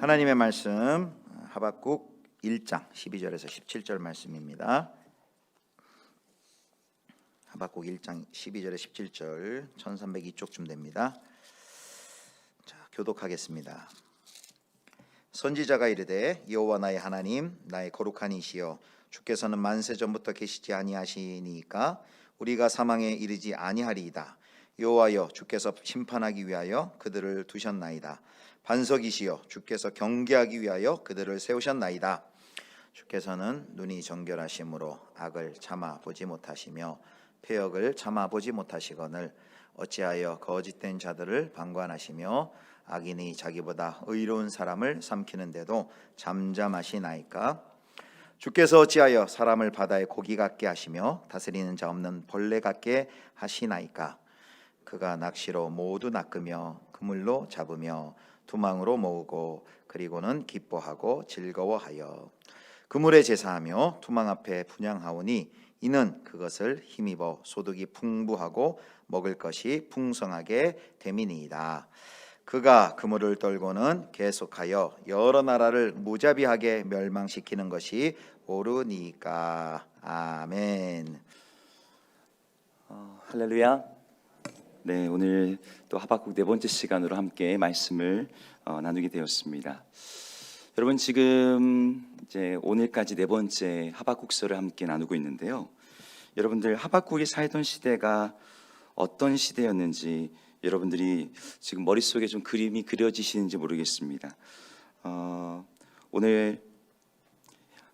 하나님의 말씀 하박국 1장 12절에서 17절 말씀입니다. 하박국 1장 12절에 17절 1302쪽쯤 됩니다. 자, 교독하겠습니다. 선지자가 이르되 여호와 나의 하나님 나의 거룩한 이시여 주께서는 만세 전부터 계시지 아니하시니까 우리가 사망에 이르지 아니하리이다. 여호와여 주께서 심판하기 위하여 그들을 두셨나이다. 반석이시여 주께서 경계하기 위하여 그들을 세우셨나이다. 주께서는 눈이 정결하심으로 악을 참아 보지 못하시며 패역을 참아 보지 못하시거늘 어찌하여 거짓된 자들을 방관하시며 악인이 자기보다 의로운 사람을 삼키는데도 잠잠하시나이까. 주께서 어찌하여 사람을 바다의 고기 같게 하시며 다스리는 자 없는 벌레 같게 하시나이까. 그가 낚시로 모두 낚으며 그물로 잡으며 두망으로 모으고 그리고는 기뻐하고 즐거워하여 그물에 제사하며 투망 앞에 분향하오니 이는 그것을 힘입어 소득이 풍부하고 먹을 것이 풍성하게 됨이니이다. 그가 그물을 떨고는 계속하여 여러 나라를 무자비하게 멸망시키는 것이 옳으니까. 아멘. 할렐루야. 네, 오늘 또 하박국 네 번째 시간으로 함께 말씀을 나누게 되었습니다. 여러분, 지금 이제 오늘까지 네 번째 하박국서를 함께 나누고 있는데요. 여러분들 하박국이 살던 시대가 어떤 시대였는지 여러분들이 지금 머릿속에 좀 그림이 그려지시는지 모르겠습니다. 오늘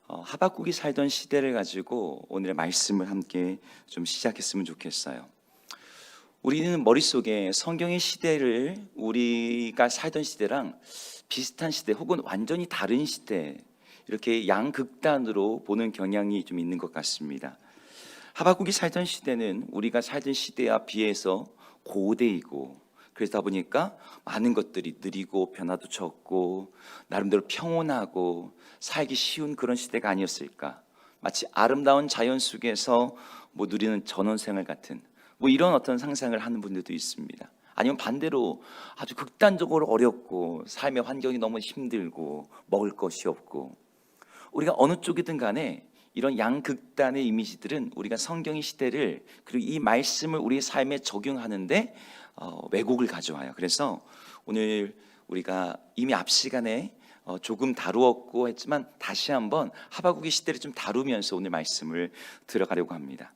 하박국이 살던 시대를 가지고 오늘의 말씀을 함께 좀 시작했으면 좋겠어요. 우리는 머릿속에 성경의 시대를 우리가 살던 시대랑 비슷한 시대 혹은 완전히 다른 시대, 이렇게 양극단으로 보는 경향이 좀 있는 것 같습니다. 하박국이 살던 시대는 우리가 살던 시대와 비해서 고대이고, 그러다 보니까 많은 것들이 느리고 변화도 적고 나름대로 평온하고 살기 쉬운 그런 시대가 아니었을까. 마치 아름다운 자연 속에서 누리는 전원생활 같은 이런 어떤 상상을 하는 분들도 있습니다. 아니면 반대로 아주 극단적으로 어렵고 삶의 환경이 너무 힘들고 먹을 것이 없고, 우리가 어느 쪽이든 간에 이런 양극단의 이미지들은 우리가 성경의 시대를 그리고 이 말씀을 우리의 삶에 적용하는데 왜곡을 가져와요. 그래서 오늘 우리가 이미 앞 시간에 조금 다루었고 했지만 다시 한번 하박국의 시대를 좀 다루면서 오늘 말씀을 들어가려고 합니다.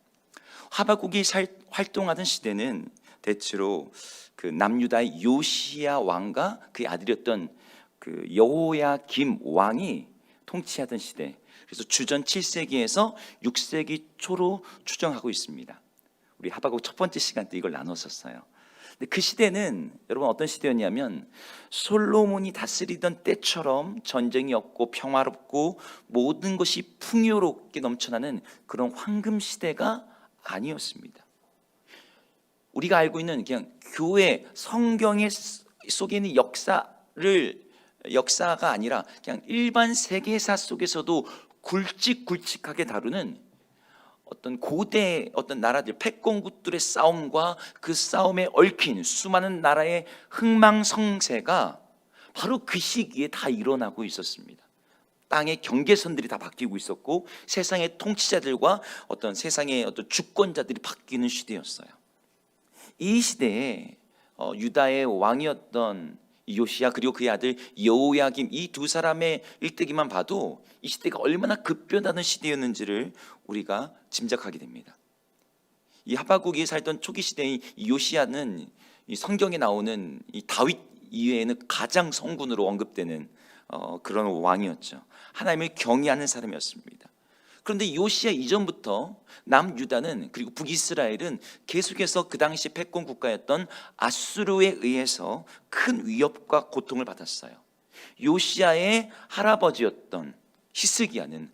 하박국이 활동하던 시대는 대체로 그 남유다의 요시야 왕과 그의 아들이었던 그 여호야김 왕이 통치하던 시대. 그래서 주전 7세기에서 6세기 초로 추정하고 있습니다. 우리 하박국 첫 번째 시간 때 이걸 나눴었어요. 근데 그 시대는 여러분 어떤 시대였냐면 솔로몬이 다스리던 때처럼 전쟁이 없고 평화롭고 모든 것이 풍요롭게 넘쳐나는 그런 황금 시대가 아니었습니다. 우리가 알고 있는 그냥 교회 성경의 속에 있는 역사가 아니라 그냥 일반 세계사 속에서도 굵직굵직하게 다루는 어떤 고대 어떤 나라들 패권국들의 싸움과 그 싸움에 얽힌 수많은 나라의 흥망성쇠가 바로 그 시기에 다 일어나고 있었습니다. 땅의 경계선들이 다 바뀌고 있었고 세상의 통치자들과 어떤 세상의 어떤 주권자들이 바뀌는 시대였어요. 이 시대에 유다의 왕이었던 요시야 그리고 그의 아들 여호야김, 이 두 사람의 일대기만 봐도 이 시대가 얼마나 급변하는 시대였는지를 우리가 짐작하게 됩니다. 이 하박국이 살던 초기 시대의 요시야는 이 성경에 나오는 이 다윗 이외에는 가장 성군으로 언급되는 그런 왕이었죠. 하나님을 경외하는 사람이었습니다. 그런데 요시야 이전부터 남유다는 그리고 북이스라엘은 계속해서 그 당시 패권 국가였던 아수르에 의해서 큰 위협과 고통을 받았어요. 요시야의 할아버지였던 히스기야는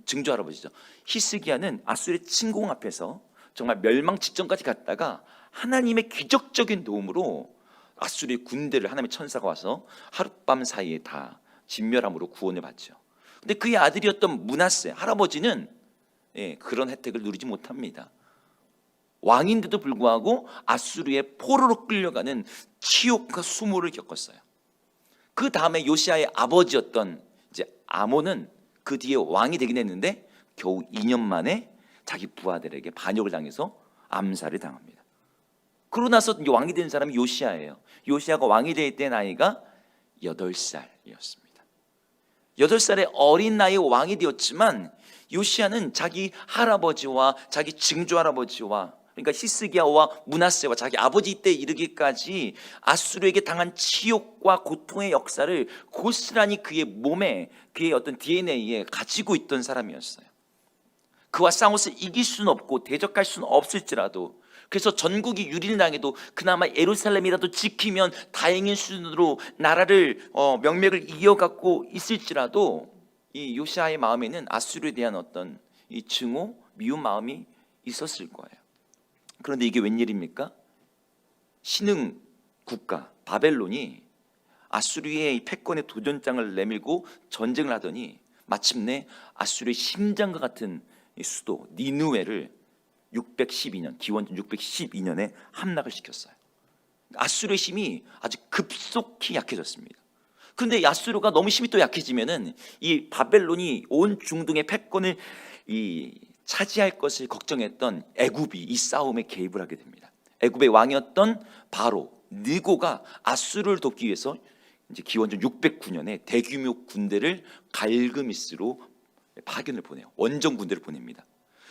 증조 할아버지죠. 히스기야는 아수르의 침공 앞에서 정말 멸망 직전까지 갔다가 하나님의 기적적인 도움으로 아수르의 군대를 하나님의 천사가 와서 하룻밤 사이에 다 진멸함으로 구원을 받죠. 근데 그의 아들이었던 므낫세 할아버지는 그런 혜택을 누리지 못합니다. 왕인데도 불구하고 아수르의 포로로 끌려가는 치욕과 수모를 겪었어요. 그 다음에 요시아의 아버지였던 이제 아몬은 그 뒤에 왕이 되긴 했는데 겨우 2년 만에 자기 부하들에게 반역을 당해서 암살을 당합니다. 그러고 나서 왕이 된 사람이 요시아예요. 요시아가 왕이 될 때 나이가 8살이었습니다. 8살의 어린 나이에 왕이 되었지만 요시아는 자기 할아버지와 자기 증조 할아버지와, 그러니까 히스기야와 므낫세와 자기 아버지 때 이르기까지 아수르에게 당한 치욕과 고통의 역사를 고스란히 그의 몸에, 그의 어떤 DNA에 가지고 있던 사람이었어요. 그와 싸워서 이길 수는 없고 대적할 수는 없을지라도, 그래서 전국이 유리를 당해도 그나마 예루살렘이라도 지키면 다행인 수준으로 나라를 명맥을 이어갖고 있을지라도 이 요시아의 마음에는 아수르에 대한 어떤 이 증오, 미운 마음이 있었을 거예요. 그런데 이게 웬일입니까? 신흥 국가 바벨론이 아수르의 이 패권의 도전장을 내밀고 전쟁을 하더니 마침내 아수르의 심장과 같은 이 수도 니느웨를 612년, 기원전 612년에 함락을 시켰어요. 아수르의 힘이 아주 급속히 약해졌습니다. 그런데 아수르가 너무 힘이 또 약해지면은 이 바벨론이 온 중동의 패권을 차지할 것을 걱정했던 애굽이 이 싸움에 개입을 하게 됩니다. 애굽의 왕이었던 바로 느고가 아수르를 돕기 위해서 이제 기원전 609년에 대규모 군대를 갈그미스로 파견을 보내요. 원정 군대를 보냅니다.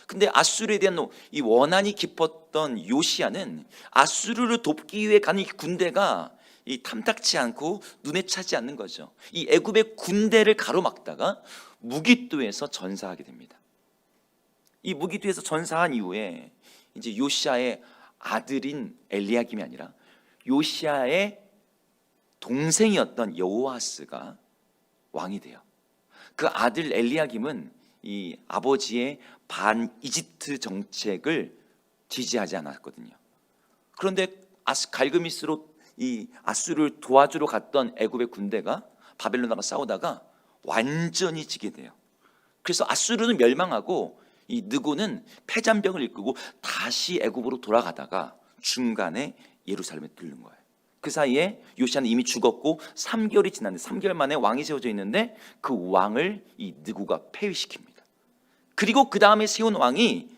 근데 아수르에 대한 이 원한이 깊었던 요시아는 아수르를 돕기 위해 가는 이 군대가 이 탐탁치 않고 눈에 차지 않는 거죠. 이 애굽의 군대를 가로막다가 무기토에서 전사하게 됩니다. 이 무기토에서 전사한 이후에 이제 요시아의 아들인 엘리야김이 아니라 요시아의 동생이었던 여호아스가 왕이 돼요. 그 아들 엘리야김은 이 아버지의 반 이집트 정책을 지지하지 않았거든요. 그런데 갈그미스로 이 아수르를 도와주러 갔던 애굽의 군대가 바벨론과 싸우다가 완전히 지게 돼요. 그래서 아수르는 멸망하고 이 느고는 패잔병을 이끌고 다시 애굽으로 돌아가다가 중간에 예루살렘에 뚫는 거예요. 그 사이에 요시아는 이미 죽었고 3개월이 지났는데 3개월 만에 왕이 세워져 있는데 그 왕을 이 느고가 폐위시킵니다. 그리고 그 다음에 세운 왕이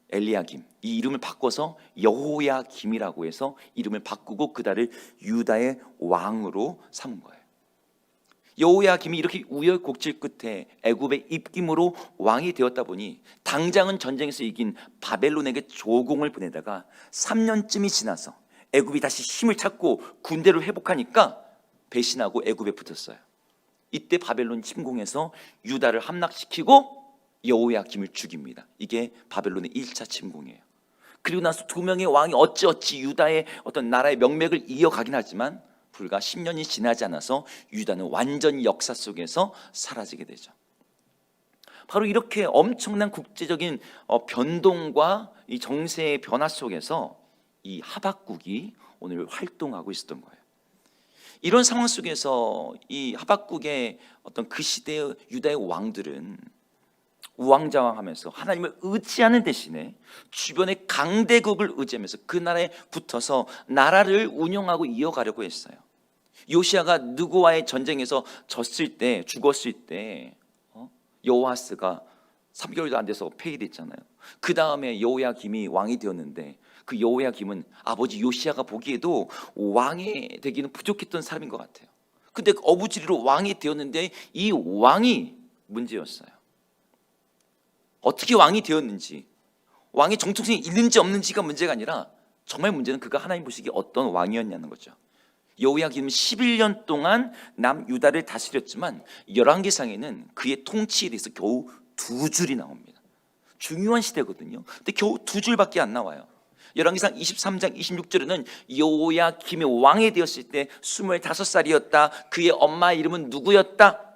엘리야김, 이 이름을 바꿔서 여호야김이라고 해서 이름을 바꾸고 그달을 유다의 왕으로 삼은 거예요. 여호야김이 이렇게 우여곡절 끝에 애굽의 입김으로 왕이 되었다 보니 당장은 전쟁에서 이긴 바벨론에게 조공을 보내다가 3년쯤이 지나서 애굽이 다시 힘을 찾고 군대를 회복하니까 배신하고 애굽에 붙었어요. 이때 바벨론 침공해서 유다를 함락시키고 여호야김을 죽입니다. 이게 바벨론의 1차 침공이에요. 그리고 나서 두 명의 왕이 어찌어찌 유다의 어떤 나라의 명맥을 이어가긴 하지만 불과 10년이 지나지 않아서 유다는 완전히 역사 속에서 사라지게 되죠. 바로 이렇게 엄청난 국제적인 변동과 이 정세의 변화 속에서 이 하박국이 오늘 활동하고 있었던 거예요. 이런 상황 속에서 이 하박국의 어떤 그 시대의 유다의 왕들은 우왕좌왕하면서 하나님을 의지하는 대신에 주변의 강대국을 의지하면서 그 나라에 붙어서 나라를 운영하고 이어가려고 했어요. 요시아가 느고와의 전쟁에서 졌을 때, 죽었을 때 여호아스가 3개월도 안 돼서 폐위됐잖아요. 그 다음에 여호야김이 왕이 되었는데 그 여호야김은 아버지 요시아가 보기에도 왕이 되기는 부족했던 사람인 것 같아요. 근데 어부지리로 왕이 되었는데 이 왕이 문제였어요. 어떻게 왕이 되었는지, 왕의 정통성이 있는지 없는지가 문제가 아니라 정말 문제는 그가 하나님 보시기에 어떤 왕이었냐는 거죠. 여호야김은 11년 동안 남유다를 다스렸지만 열왕기상에는 그의 통치에 대해서 겨우 2줄이 나옵니다. 중요한 시대거든요. 근데 겨우 2줄밖에 안 나와요. 열왕기상 23장 26절에는 여호야김이 왕이 되었을 때 25살이었다. 그의 엄마 이름은 누구였다?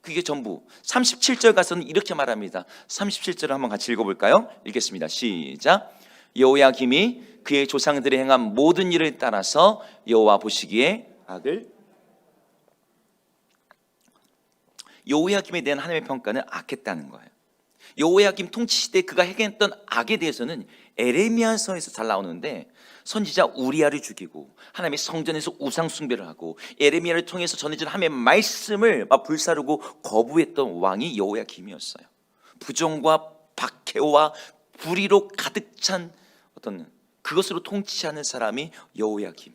그게 전부. 37절 가서는 이렇게 말합니다. 37절을 한번 같이 읽어볼까요? 읽겠습니다. 시작. 여호야김이 그의 조상들이 행한 모든 일을 따라서 여호와 보시기에 악을, 여호야김에 대한 하나님의 평가는 악했다는 거예요. 여호야김 통치 시대에 그가 행했던 악에 대해서는 에레미야서에서 잘 나오는데 선지자 우리아를 죽이고 하나님의 성전에서 우상 숭배를 하고 에레미야를 통해서 전해진 하나님의 말씀을 막 불사르고 거부했던 왕이 여호야김이었어요. 부정과 박해와 불의로 가득 찬 어떤 그것으로 통치하는 사람이 여호야김.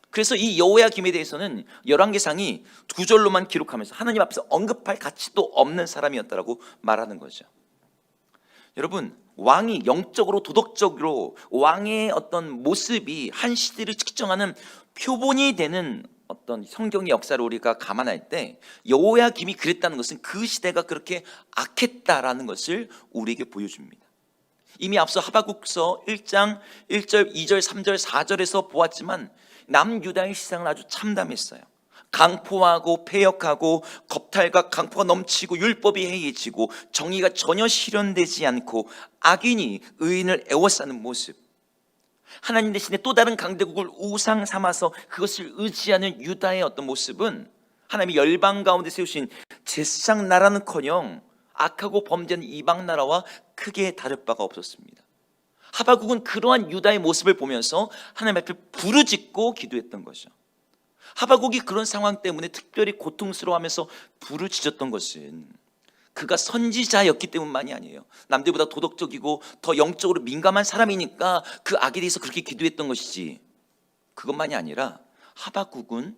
그래서 이 여호야김에 대해서는 열왕기상이 2절로만 기록하면서 하나님 앞에서 언급할 가치도 없는 사람이었다라고 말하는 거죠. 여러분, 왕이 영적으로 도덕적으로 왕의 어떤 모습이 한 시대를 측정하는 표본이 되는 어떤 성경의 역사를 우리가 감안할 때 여호야김이 그랬다는 것은 그 시대가 그렇게 악했다라는 것을 우리에게 보여줍니다. 이미 앞서 하박국서 1장 1절, 2절, 3절, 4절에서 보았지만 남유다의 시상은 아주 참담했어요. 강포하고 폐역하고 겁탈과 강포가 넘치고 율법이 해이해지고 정의가 전혀 실현되지 않고 악인이 의인을 애워싸는 모습, 하나님 대신에 또 다른 강대국을 우상 삼아서 그것을 의지하는 유다의 어떤 모습은 하나님이 열방 가운데 세우신 제사장 나라는커녕 악하고 범죄한 이방 나라와 크게 다를 바가 없었습니다. 하박국은 그러한 유다의 모습을 보면서 하나님 앞에 부르짖고 기도했던 거죠. 하박국이 그런 상황 때문에 특별히 고통스러워하면서 부르짖었던 것은 그가 선지자였기 때문만이 아니에요. 남들보다 도덕적이고 더 영적으로 민감한 사람이니까 그 악에 대해서 그렇게 기도했던 것이지, 그것만이 아니라 하박국은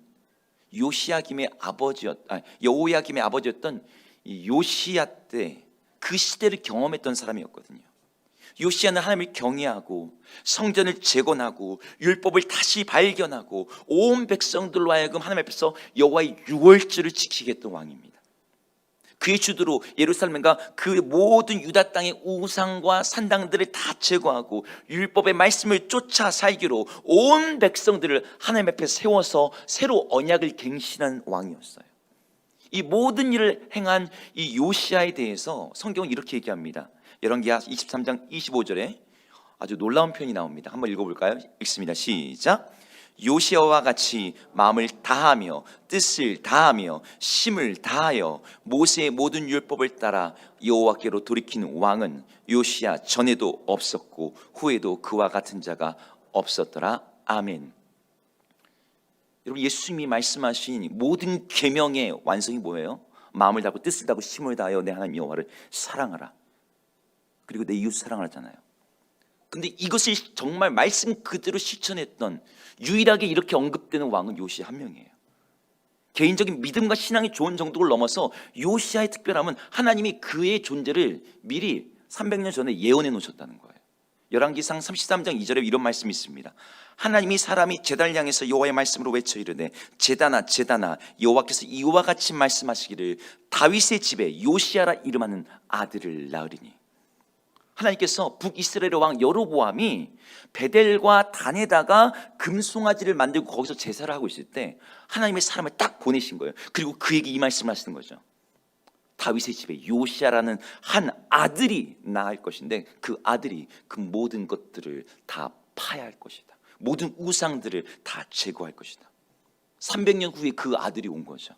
여호야김의 아버지였던 이 요시야 때 그 시대를 경험했던 사람이었거든요. 요시야는 하나님을 경외하고 성전을 재건하고 율법을 다시 발견하고 온 백성들로 하여금 하나님 앞에서 여호와의 유월절을 지키게 했던 왕입니다. 그의 주도로 예루살렘과 그 모든 유다 땅의 우상과 산당들을 다 제거하고 율법의 말씀을 쫓아 살기로 온 백성들을 하나님 앞에 세워서 새로 언약을 갱신한 왕이었어요. 이 모든 일을 행한 이 요시야에 대해서 성경은 이렇게 얘기합니다. 열왕기하 23장 25절에 아주 놀라운 표현이 나옵니다. 한번 읽어볼까요? 읽습니다. 시작. 요시야와 같이 마음을 다하며 뜻을 다하며 심을 다하여 모세의 모든 율법을 따라 여호와께로 돌이키는 왕은 요시야 전에도 없었고 후에도 그와 같은 자가 없었더라. 아멘. 여러분, 예수님이 말씀하신 모든 계명의 완성이 뭐예요? 마음을 다하고 뜻을 다하고 심을 다하여 내 하나님 여호와를 사랑하라. 그리고 내 이웃 사랑하잖아요. 근데 이것을 정말 말씀 그대로 실천했던, 유일하게 이렇게 언급되는 왕은 요시야 한 명이에요. 개인적인 믿음과 신앙이 좋은 정도를 넘어서 요시야의 특별함은 하나님이 그의 존재를 미리 300년 전에 예언해 놓으셨다는 거예요. 열왕기상 33장 2절에 이런 말씀이 있습니다. 하나님이 사람이 제단을 향해서 여호와의 말씀으로 외쳐 이르되 제단아 제단아 여호와께서 이와 같이 말씀하시기를 다윗의 집에 요시야라 이름하는 아들을 낳으리니. 하나님께서 북이스라엘 왕 여로보암이 베델과 단에다가 금송아지를 만들고 거기서 제사를 하고 있을 때 하나님의 사람을 딱 보내신 거예요. 그리고 그에게 이 말씀을 하시는 거죠. 다윗의 집에 요시야라는 한 아들이 낳을 것인데 그 아들이 그 모든 것들을 다 파야할 것이다. 모든 우상들을 다 제거할 것이다. 300년 후에 그 아들이 온 거죠.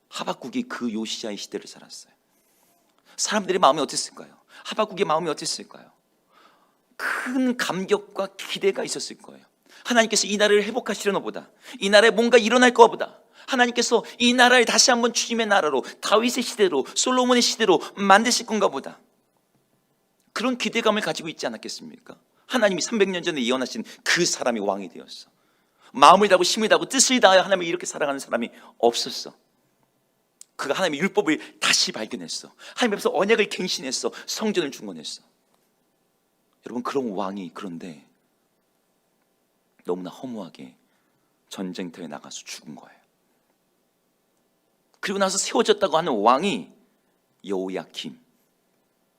하박국이 그 요시야의 시대를 살았어요. 사람들의 마음이 어땠을까요? 하박국의 마음이 어땠을까요? 큰 감격과 기대가 있었을 거예요. 하나님께서 이 나라를 회복하시려나 보다, 이 나라에 뭔가 일어날 거 보다, 하나님께서 이 나라를 다시 한번 주님의 나라로, 다윗의 시대로, 솔로몬의 시대로 만드실 건가 보다, 그런 기대감을 가지고 있지 않았겠습니까? 하나님이 300년 전에 예언하신 그 사람이 왕이 되었어. 마음을 다하고 힘을 다하고 뜻을 다하여 하나님을 이렇게 사랑하는 사람이 없었어. 그가 하나님의 율법을 다시 발견했어. 하나님 앞에서 언약을 갱신했어. 성전을 중건했어. 여러분, 그런 왕이 그런데 너무나 허무하게 전쟁터에 나가서 죽은 거예요. 그리고 나서 세워졌다고 하는 왕이 여호야김,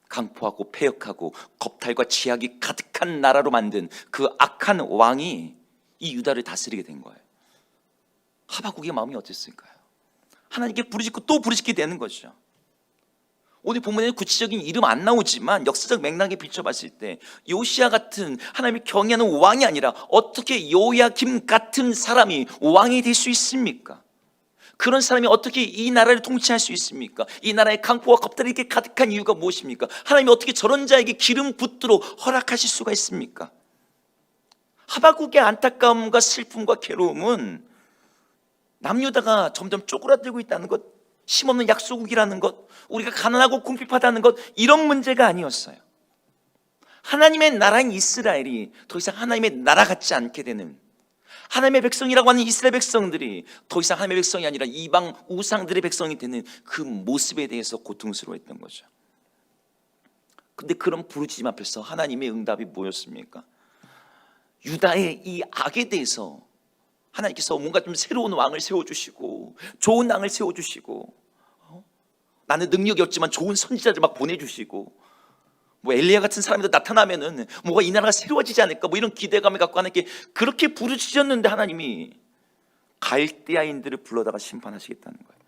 강포하고 폐역하고 겁탈과 죄악이 가득한 나라로 만든 그 악한 왕이 이 유다를 다스리게 된 거예요. 하박국의 마음이 어땠을까요? 하나님께 부르짖고 또 부르짖게 되는 거죠. 오늘 본문에는 구체적인 이름 안 나오지만 역사적 맥락에 비춰봤을 때 요시야 같은 하나님이 경외하는 왕이 아니라 어떻게 여호야김 같은 사람이 왕이 될 수 있습니까? 그런 사람이 어떻게 이 나라를 통치할 수 있습니까? 이 나라의 강포와 겁탈이 이렇게 가득한 이유가 무엇입니까? 하나님이 어떻게 저런 자에게 기름 붓도록 허락하실 수가 있습니까? 하박국의 안타까움과 슬픔과 괴로움은 남유다가 점점 쪼그라들고 있다는 것, 힘없는 약소국이라는 것, 우리가 가난하고 궁핍하다는 것, 이런 문제가 아니었어요. 하나님의 나라인 이스라엘이 더 이상 하나님의 나라 같지 않게 되는, 하나님의 백성이라고 하는 이스라엘 백성들이 더 이상 하나님의 백성이 아니라 이방 우상들의 백성이 되는 그 모습에 대해서 고통스러워했던 거죠. 근데 그런 부르짖음 앞에서 하나님의 응답이 뭐였습니까? 유다의 이 악에 대해서 하나님께서 뭔가 좀 새로운 왕을 세워주시고 좋은 왕을 세워주시고, 나는 능력이 없지만 좋은 선지자들 막 보내주시고, 뭐 엘리야 같은 사람이 나타나면은 뭐가 이 나라가 새로워지지 않을까, 뭐 이런 기대감을 갖고 하나님께 그렇게 부르짖었는데 하나님이 갈대아인들을 불러다가 심판하시겠다는 거예요.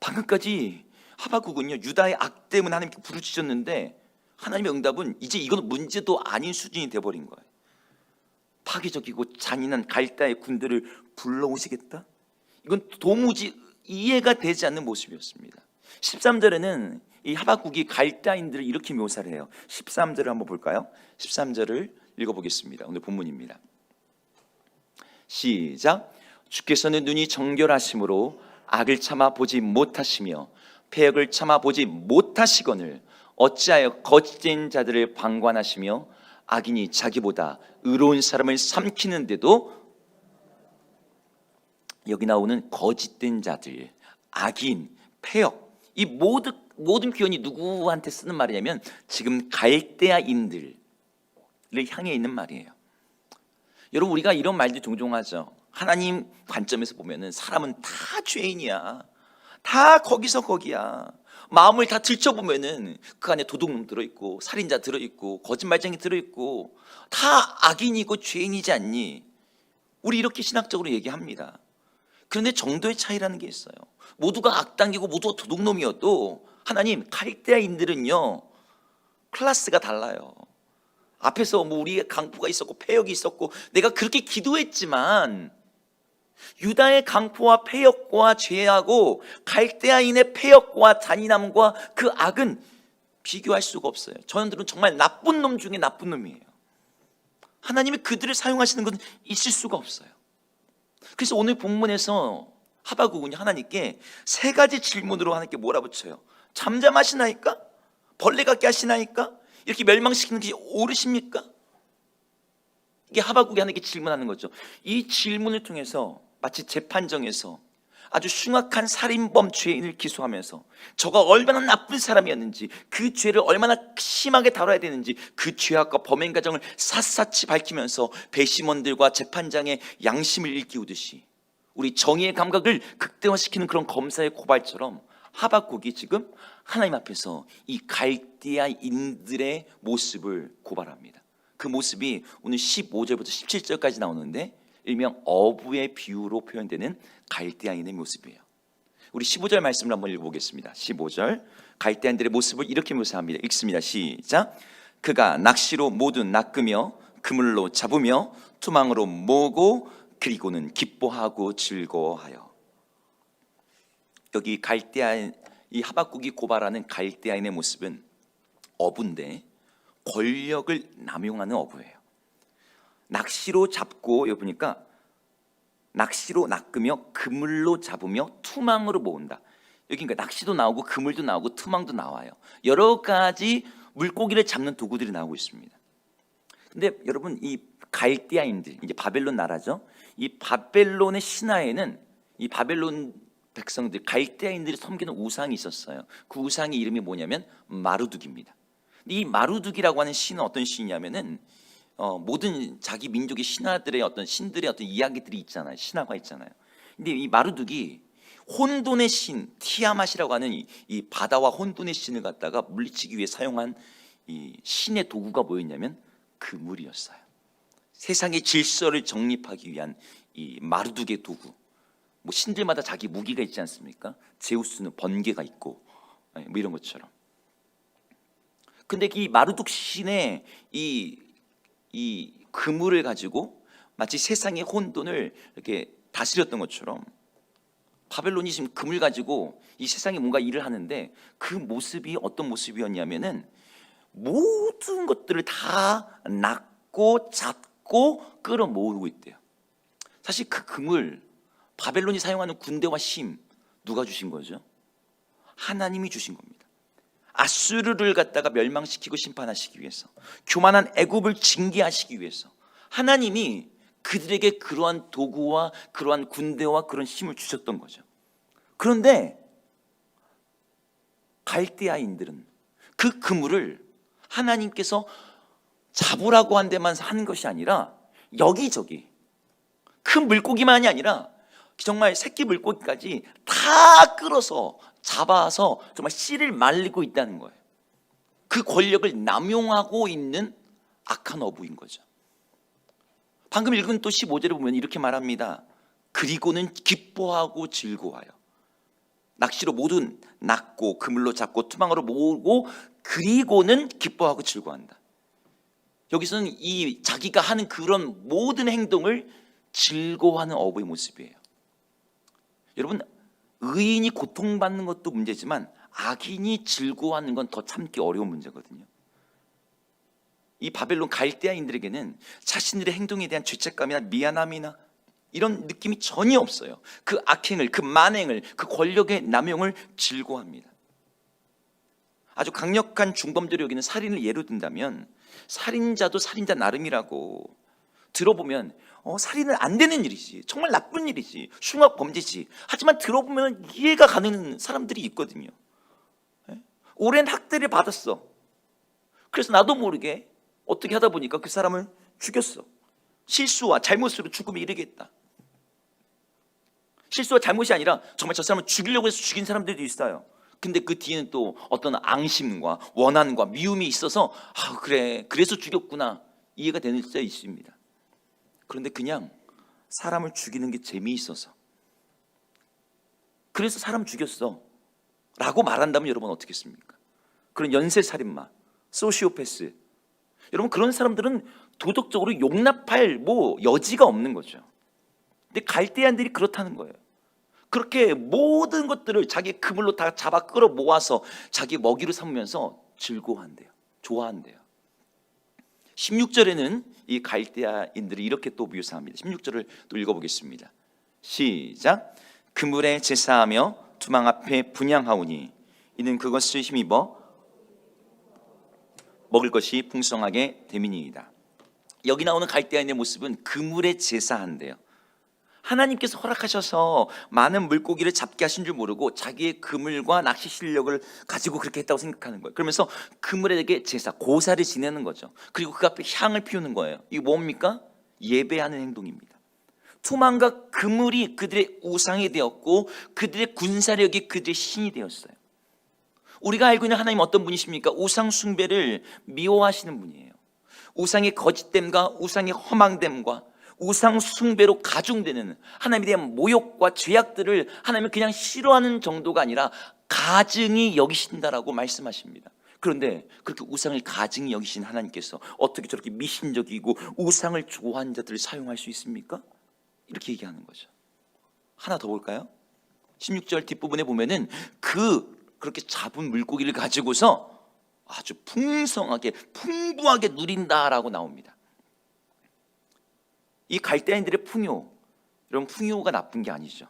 방금까지 하박국은요, 유다의 악 때문에 하나님께 부르짖었는데 하나님의 응답은 이제 이건 문제도 아닌 수준이 돼버린 거예요. 파괴적이고 잔인한 갈대아의 군대를 불러오시겠다? 이건 도무지 이해가 되지 않는 모습이었습니다. 13절에는 이 하박국이 갈대아인들을 이렇게 묘사를 해요. 13절을 한번 볼까요? 13절을 읽어보겠습니다. 오늘 본문입니다. 시작. 주께서는 눈이 정결하심으로 악을 참아 보지 못하시며 패역을 참아 보지 못하시거늘 어찌하여 거짓된 자들을 방관하시며 악인이 자기보다 의로운 사람을 삼키는데도, 여기 나오는 거짓된 자들, 악인, 패역, 이 모든 표현이 누구한테 쓰는 말이냐면 지금 갈대아인들을 향해 있는 말이에요. 여러분, 우리가 이런 말들 종종 하죠. 하나님 관점에서 보면은 사람은 다 죄인이야, 다 거기서 거기야. 마음을 다 들춰보면은 그 안에 도둑놈 들어있고 살인자 들어있고 거짓말쟁이 들어있고 다 악인이고 죄인이지 않니? 우리 이렇게 신학적으로 얘기합니다. 그런데 정도의 차이라는 게 있어요. 모두가 악당이고 모두가 도둑놈이어도 하나님 갈대아인들은요 클래스가 달라요. 앞에서 뭐 우리의 강포가 있었고 패역이 있었고 내가 그렇게 기도했지만 유다의 강포와 패역과 죄하고 갈대아인의 패역과 잔인함과 그 악은 비교할 수가 없어요. 저들은 정말 나쁜 놈 중에 나쁜 놈이에요. 하나님이 그들을 사용하시는 건 있을 수가 없어요. 그래서 오늘 본문에서 하박국은 하나님께 세 가지 질문으로 하나님께 몰아붙여요. 잠잠하시나이까? 벌레 같게 하시나이까? 이렇게 멸망시키는 게 옳으십니까? 이게 하박국이 하나님께 질문하는 거죠. 이 질문을 통해서 마치 재판정에서 아주 흉악한 살인범 죄인을 기소하면서 저가 얼마나 나쁜 사람이었는지, 그 죄를 얼마나 심하게 다뤄야 되는지 그 죄악과 범행 과정을 샅샅이 밝히면서 배심원들과 재판장의 양심을 일깨우듯이 우리 정의의 감각을 극대화시키는 그런 검사의 고발처럼 하박국이 지금 하나님 앞에서 이 갈대아인들의 모습을 고발합니다. 그 모습이 오늘 15절부터 17절까지 나오는데 일명 어부의 비유로 표현되는 갈대아인의 모습이에요. 우리 15절 말씀을 한번 읽어보겠습니다. 15절 갈대아인들의 모습을 이렇게 묘사합니다. 읽습니다. 시작. 그가 낚시로 모두 낚으며 그물로 잡으며 투망으로 모으고 그리고는 기뻐하고 즐거워하여. 여기 갈대아인, 이 하박국이 고발하는 갈대아인의 모습은 어부인데 권력을 남용하는 어부예요. 낚시로 잡고, 여기 보니까 낚시로 낚으며 그물로 잡으며 투망으로 모은다. 여기 그러니까 낚시도 나오고 그물도 나오고 투망도 나와요. 여러 가지 물고기를 잡는 도구들이 나오고 있습니다. 근데 여러분, 이 갈대아인들, 이제 바벨론 나라죠. 이 바벨론의 신화에는 이 바벨론 백성들, 갈대아인들이 섬기는 우상이 있었어요. 그 우상의 이름이 뭐냐면 마루둑입니다. 이 마루둑이라고 하는 신은 어떤 신이냐면은 모든 자기 민족의 신화들의 어떤 신들의 어떤 이야기들이 있잖아요. 신화가 있잖아요. 근데 이 마루둑이 혼돈의 신 티아맛이라고 하는 이 바다와 혼돈의 신을 갖다가 물리치기 위해 사용한 이 신의 도구가 뭐였냐면 그물이었어요. 세상의 질서를 정립하기 위한 이 마루둑의 도구. 뭐 신들마다 자기 무기가 있지 않습니까? 제우스는 번개가 있고 뭐 이런 것처럼. 근데 이 마루둑 신의 이 그물을 가지고 마치 세상의 혼돈을 이렇게 다스렸던 것처럼 바벨론이 지금 금을 가지고 이 세상에 뭔가 일을 하는데 그 모습이 어떤 모습이었냐면은 모든 것들을 다 낚고 잡고 끌어모으고 있대요. 사실 그 금을 바벨론이 사용하는 군대와 힘 누가 주신 거죠? 하나님이 주신 겁니다. 아수르를 갖다가 멸망시키고 심판하시기 위해서, 교만한 애굽을 징계하시기 위해서 하나님이 그들에게 그러한 도구와 그러한 군대와 그런 힘을 주셨던 거죠. 그런데 갈대아인들은 그 그물을 하나님께서 잡으라고 한 데만 한 것이 아니라 여기저기 큰 물고기만이 아니라 정말 새끼 물고기까지 다 끌어서 잡아서 정말 씨를 말리고 있다는 거예요. 그 권력을 남용하고 있는 악한 어부인 거죠. 방금 읽은 또 15절에 보면 이렇게 말합니다. 그리고는 기뻐하고 즐거워요. 낚시로 모든 낚고 그물로 잡고 투망으로 모으고 그리고는 기뻐하고 즐거워한다. 여기서는 이 자기가 하는 그런 모든 행동을 즐거워하는 어부의 모습이에요. 여러분, 의인이 고통받는 것도 문제지만 악인이 즐거워하는 건 더 참기 어려운 문제거든요. 이 바벨론 갈대아인들에게는 자신들의 행동에 대한 죄책감이나 미안함이나 이런 느낌이 전혀 없어요. 그 악행을, 그 만행을, 그 권력의 남용을 즐거워합니다. 아주 강력한 중범죄로 여기는 살인을 예로 든다면 살인자도 살인자 나름이라고 들어보면 살인은 안 되는 일이지, 정말 나쁜 일이지, 흉악 범죄지. 하지만 들어보면 이해가 가는 사람들이 있거든요. 오랜 학대를 받았어. 그래서 나도 모르게 어떻게 하다 보니까 그 사람을 죽였어. 실수와 잘못으로 죽음에 이르겠다. 실수와 잘못이 아니라 정말 저 사람을 죽이려고 해서 죽인 사람들도 있어요. 근데 그 뒤에는 또 어떤 앙심과 원한과 미움이 있어서 그래, 그래서 죽였구나, 이해가 되는 수 있습니다. 그런데 그냥 사람을 죽이는 게 재미있어서 그래서 사람 죽였어 라고 말한다면 여러분 어떻겠습니까? 그런 연쇄살인마, 소시오패스, 여러분 그런 사람들은 도덕적으로 용납할 여지가 없는 거죠. 근데 갈대아인들이 그렇다는 거예요. 그렇게 모든 것들을 자기 그물로 다 잡아 끌어 모아서 자기 먹이로 삼으면서 즐거워한대요. 좋아한대요. 16절에는 이 갈대아인들이 이렇게 또 묘사합니다. 16절을 또 읽어보겠습니다. 시작. 그물에 제사하며 투망 앞에 분향하오니 이는 그것을 힘입어 먹을 것이 풍성하게 됨이니이다. 여기 나오는 갈대아인의 모습은 그물에 제사한대요. 하나님께서 허락하셔서 많은 물고기를 잡게 하신 줄 모르고 자기의 그물과 낚시 실력을 가지고 그렇게 했다고 생각하는 거예요. 그러면서 그물에게 제사, 고사를 지내는 거죠. 그리고 그 앞에 향을 피우는 거예요. 이게 뭡니까? 예배하는 행동입니다. 투망과 그물이 그들의 우상이 되었고 그들의 군사력이 그들의 신이 되었어요. 우리가 알고 있는 하나님 어떤 분이십니까? 우상 숭배를 미워하시는 분이에요. 우상의 거짓됨과 우상의 허망됨과 우상 숭배로 가중되는 하나님에 대한 모욕과 죄악들을 하나님은 그냥 싫어하는 정도가 아니라 가증히 여기신다라고 말씀하십니다. 그런데 그렇게 우상을 가증히 여기신 하나님께서 어떻게 저렇게 미신적이고 우상을 좋아하는 자들을 사용할 수 있습니까? 이렇게 얘기하는 거죠. 하나 더 볼까요? 16절 뒷부분에 보면은 그렇게 잡은 물고기를 가지고서 아주 풍성하게 풍부하게 누린다라고 나옵니다. 이 갈대아인들의 풍요, 여러분 풍요가 나쁜 게 아니죠.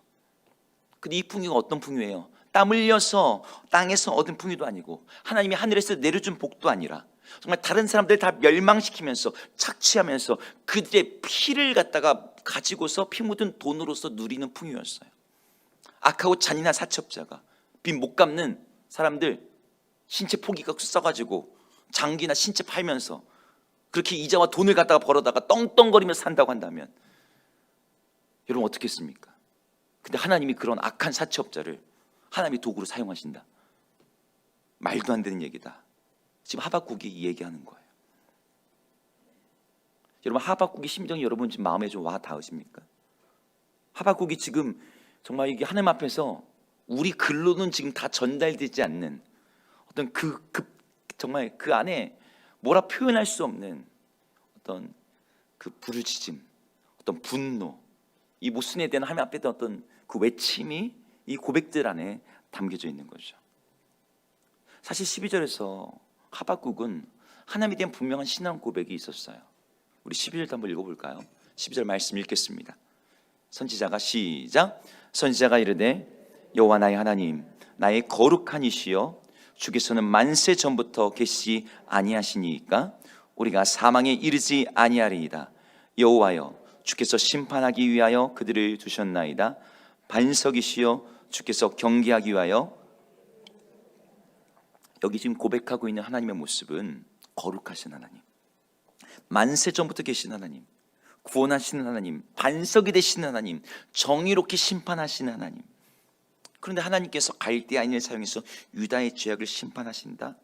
근데 이 풍요가 어떤 풍요예요? 땀 흘려서 땅에서 얻은 풍요도 아니고 하나님이 하늘에서 내려준 복도 아니라 정말 다른 사람들 다 멸망시키면서 착취하면서 그들의 피를 갖다가 가지고서 피 묻은 돈으로서 누리는 풍요였어요. 악하고 잔인한 사첩자가 빚 못 갚는 사람들 신체 포기가 써가지고 장기나 신체 팔면서 그렇게 이자와 돈을 갖다가 벌어다가 떵떵거리며 산다고 한다면 여러분 어떻겠습니까? 근데 하나님이 그런 악한 사채업자를 하나님이 도구로 사용하신다. 말도 안 되는 얘기다. 지금 하박국이 이 얘기하는 거예요. 여러분 하박국의 심정이 여러분 지금 마음에 좀 와 닿으십니까? 하박국이 지금 정말 이게 하나님 앞에서 우리 글로는 지금 다 전달되지 않는 어떤 정말 그 안에 뭐라 표현할 수 없는 어떤 그 부르짖음, 어떤 분노, 이 모순에 대한 하나님 앞에 어떤 그 외침이 이 고백들 안에 담겨져 있는 거죠. 사실 12절에서 하박국은 하나님에 대한 분명한 신앙 고백이 있었어요. 우리 12절도 한번 읽어볼까요? 12절 말씀 읽겠습니다. 선지자가 시작. 선지자가 이르되 여호와 나의 하나님, 나의 거룩한 이시여, 주께서는 만세 전부터 계시지 아니하시니이까 우리가 사망에 이르지 아니하리이다. 여호와여, 주께서 심판하기 위하여 그들을 두셨나이다. 반석이시여, 주께서 경계하기 위하여. 여기 지금 고백하고 있는 하나님의 모습은 거룩하신 하나님, 만세 전부터 계신 하나님, 구원하시는 하나님, 반석이 되시는 하나님, 정의롭게 심판하시는 하나님. 그런데 하나님께서 갈대아인을 사용해서 유다의 죄악을 심판하신다.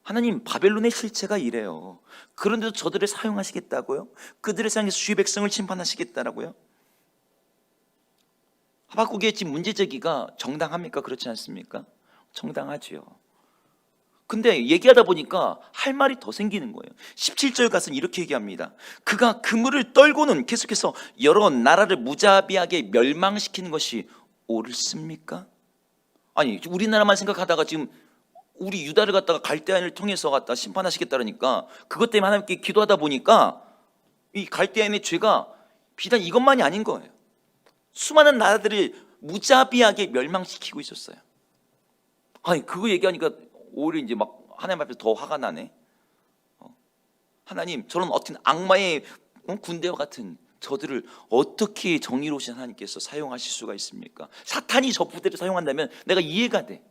하나님, 바벨론의 실체가 이래요. 그런데도 저들을 사용하시겠다고요? 그들을 사용해서 주의 백성을 심판하시겠다라고요? 하박국의 지금 문제 제기가 정당합니까? 그렇지 않습니까? 정당하지요. 근데 얘기하다 보니까 할 말이 더 생기는 거예요. 17절 가서는 이렇게 얘기합니다. 그가 그물을 떨고는 계속해서 여러 나라를 무자비하게 멸망시키는 것이 옳습니까? 아니, 우리나라만 생각하다가 지금 우리 유다를 갖다가 갈대아인을 통해서 갖다 심판하시겠다니까, 그것 때문에 하나님께 기도하다 보니까 이 갈대아인의 죄가 비단 이것만이 아닌 거예요. 수많은 나라들을 무자비하게 멸망시키고 있었어요. 아니, 그거 얘기하니까 오히려 이제 막 하나님 앞에서 더 화가 나네. 하나님, 저런 어떤 악마의 군대와 같은 저들을 어떻게 정의로우신 하나님께서 사용하실 수가 있습니까? 사탄이 저 부대를 사용한다면 내가 이해가 돼.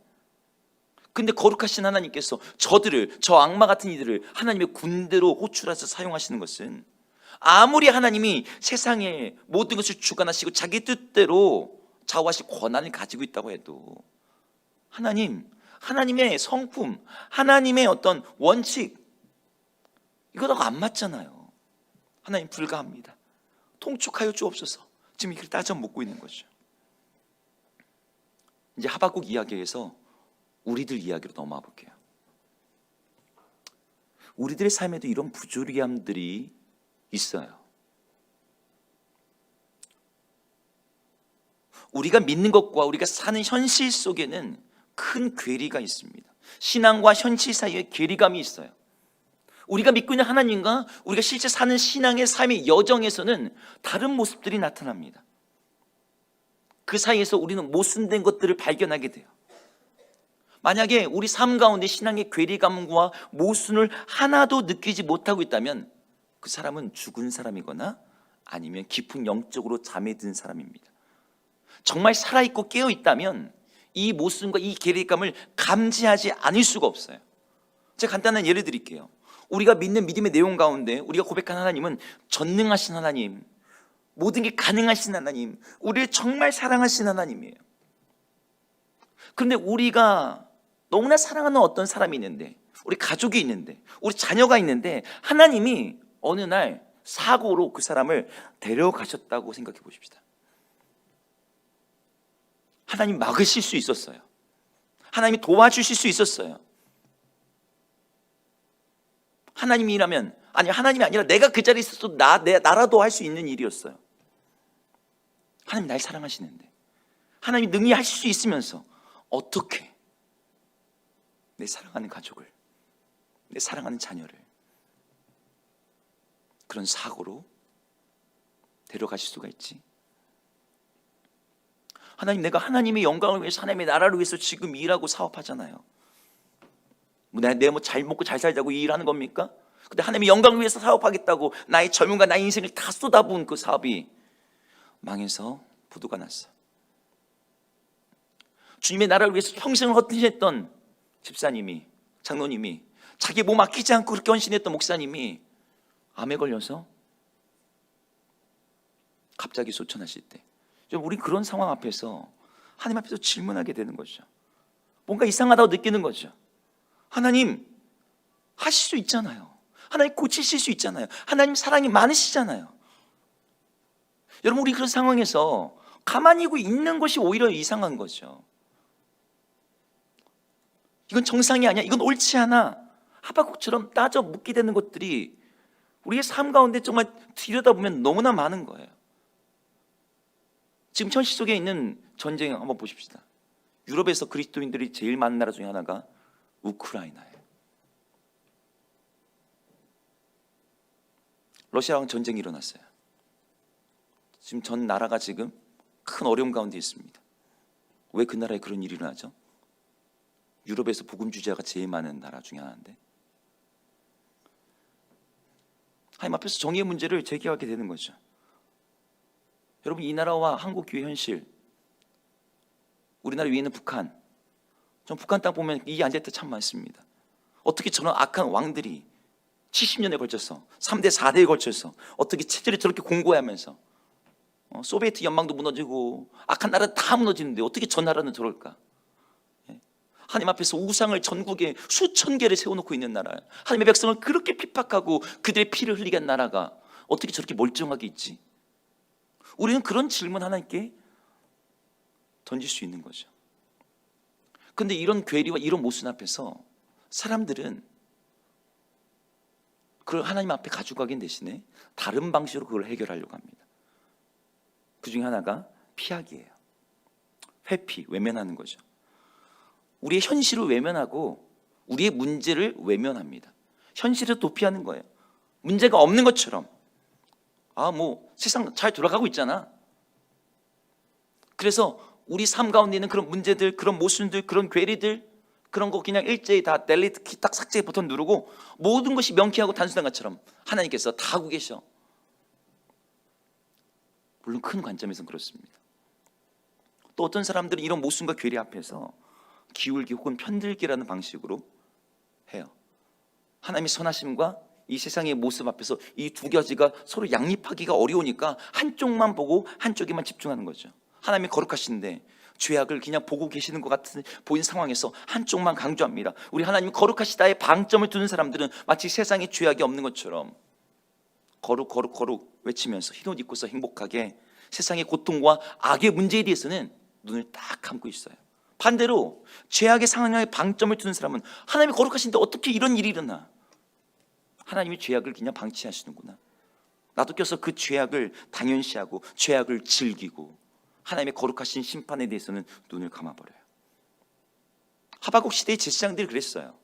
근데 거룩하신 하나님께서 저들을, 저 악마 같은 이들을 하나님의 군대로 호출해서 사용하시는 것은, 아무리 하나님이 세상에 모든 것을 주관하시고 자기 뜻대로 좌우하실 권한을 가지고 있다고 해도 하나님의 성품, 하나님의 어떤 원칙, 이거하고 안 맞잖아요. 하나님 불가합니다. 통촉하여 주옵소서. 지금 이걸 따져 묻고 있는 거죠. 이제 하박국 이야기에서 우리들 이야기로 넘어가 볼게요. 우리들의 삶에도 이런 부조리함들이 있어요. 우리가 믿는 것과 우리가 사는 현실 속에는 큰 괴리가 있습니다. 신앙과 현실 사이에 괴리감이 있어요. 우리가 믿고 있는 하나님과 우리가 실제 사는 신앙의 삶의 여정에서는 다른 모습들이 나타납니다. 그 사이에서 우리는 모순된 것들을 발견하게 돼요. 만약에 우리 삶 가운데 신앙의 괴리감과 모순을 하나도 느끼지 못하고 있다면 그 사람은 죽은 사람이거나 아니면 깊은 영적으로 잠에 든 사람입니다. 정말 살아있고 깨어있다면 이 모순과 이 괴리감을 감지하지 않을 수가 없어요. 제가 간단한 예를 드릴게요. 우리가 믿는 믿음의 내용 가운데 우리가 고백한 하나님은 전능하신 하나님, 모든 게 가능하신 하나님, 우리를 정말 사랑하신 하나님이에요. 그런데 우리가 너무나 사랑하는 어떤 사람이 있는데, 우리 가족이 있는데, 우리 자녀가 있는데, 하나님이 어느 날 사고로 그 사람을 데려가셨다고 생각해 보십시다. 하나님 막으실 수 있었어요. 하나님이 도와주실 수 있었어요. 하나님이라면, 아니 하나님이 아니라 내가 그 자리에 있어도 나라도 할 수 있는 일이었어요. 하나님 날 사랑하시는데, 하나님이 능히 하실 수 있으면서 어떻게 내 사랑하는 가족을, 내 사랑하는 자녀를 그런 사고로 데려가실 수가 있지? 하나님, 내가 하나님의 영광을 위해서, 하나님의 나라를 위해서 지금 일하고 사업하잖아요. 내가 뭐 잘 먹고 잘 살자고 이 일하는 겁니까? 근데 하나님의 영광을 위해서 사업하겠다고 나의 젊음과 나의 인생을 다 쏟아부은 그 사업이 망해서 부도가 났어. 주님의 나라를 위해서 평생을 헌신했던 집사님이, 장로님이, 자기 몸 아끼지 않고 그렇게 헌신했던 목사님이 암에 걸려서 갑자기 소천하실 때, 우리 그런 상황 앞에서 하나님 앞에서 질문하게 되는 거죠. 뭔가 이상하다고 느끼는 거죠. 하나님 하실 수 있잖아요. 하나님 고치실 수 있잖아요. 하나님 사랑이 많으시잖아요. 여러분, 우리 그런 상황에서 가만히 있는 것이 오히려 이상한 거죠. 이건 정상이 아니야, 이건 옳지 않아, 하박국처럼 따져 묻게 되는 것들이 우리의 삶 가운데 정말 들여다보면 너무나 많은 거예요. 지금 현실 속에 있는 전쟁 한번 보십시다. 유럽에서 그리스도인들이 제일 많은 나라 중에 하나가 우크라이나예요. 러시아랑 전쟁이 일어났어요. 지금 전 나라가 지금 큰 어려움 가운데 있습니다. 왜 그 나라에 그런 일이 일어나죠? 유럽에서 복음주의자가 제일 많은 나라 중에 하나인데, 하나님 앞에서 정의의 문제를 제기하게 되는 거죠. 여러분, 이 나라와 한국 교회 현실, 우리나라 위에 있는 북한, 전 북한 땅 보면 이해 안 될 때 참 많습니다. 어떻게 저런 악한 왕들이 70년에 걸쳐서 3대 4대에 걸쳐서 어떻게 체제를 저렇게 공고하면서 소비에트 연방도 무너지고 악한 나라 다 무너지는데 어떻게 저 나라는 저럴까? 하나님 앞에서 우상을 전국에 수천 개를 세워놓고 있는 나라, 하나님의 백성을 그렇게 핍박하고 그들의 피를 흘리게 한 나라가 어떻게 저렇게 멀쩡하게 있지? 우리는 그런 질문 하나님께 던질 수 있는 거죠. 그런데 이런 괴리와 이런 모순 앞에서 사람들은 그걸 하나님 앞에 가져가긴 대신에 다른 방식으로 그걸 해결하려고 합니다. 그 중에 하나가 피하기예요. 회피, 외면하는 거죠. 우리의 현실을 외면하고 우리의 문제를 외면합니다. 현실을 도피하는 거예요. 문제가 없는 것처럼, 뭐 세상 잘 돌아가고 있잖아. 그래서 우리 삶 가운데 있는 그런 문제들, 그런 모순들, 그런 괴리들, 그런 거 그냥 일제히 다 델리트 키 딱 삭제 버튼 누르고 모든 것이 명쾌하고 단순한 것처럼 하나님께서 다 하고 계셔. 물론 큰 관점에서는 그렇습니다. 또 어떤 사람들은 이런 모순과 괴리 앞에서 기울기 혹은 편들기라는 방식으로 해요. 하나님의 선하심과 이 세상의 모습 앞에서 이 두 가지가 서로 양립하기가 어려우니까 한쪽만 보고 한쪽에만 집중하는 거죠. 하나님이 거룩하신데 죄악을 그냥 보고 계시는 것 같은 보이는 상황에서 한쪽만 강조합니다. 우리 하나님이 거룩하시다에 방점을 두는 사람들은 마치 세상에 죄악이 없는 것처럼 거룩 거룩 거룩 외치면서 흰옷 입고서 행복하게 세상의 고통과 악의 문제에 대해서는 눈을 딱 감고 있어요. 반대로 죄악의 상황에 방점을 두는 사람은 하나님이 거룩하신데 어떻게 이런 일이 일어나? 하나님이 죄악을 그냥 방치하시는구나. 나도 껴서 그 죄악을 당연시하고 죄악을 즐기고 하나님의 거룩하신 심판에 대해서는 눈을 감아버려요. 하박국 시대의 제사장들이 그랬어요.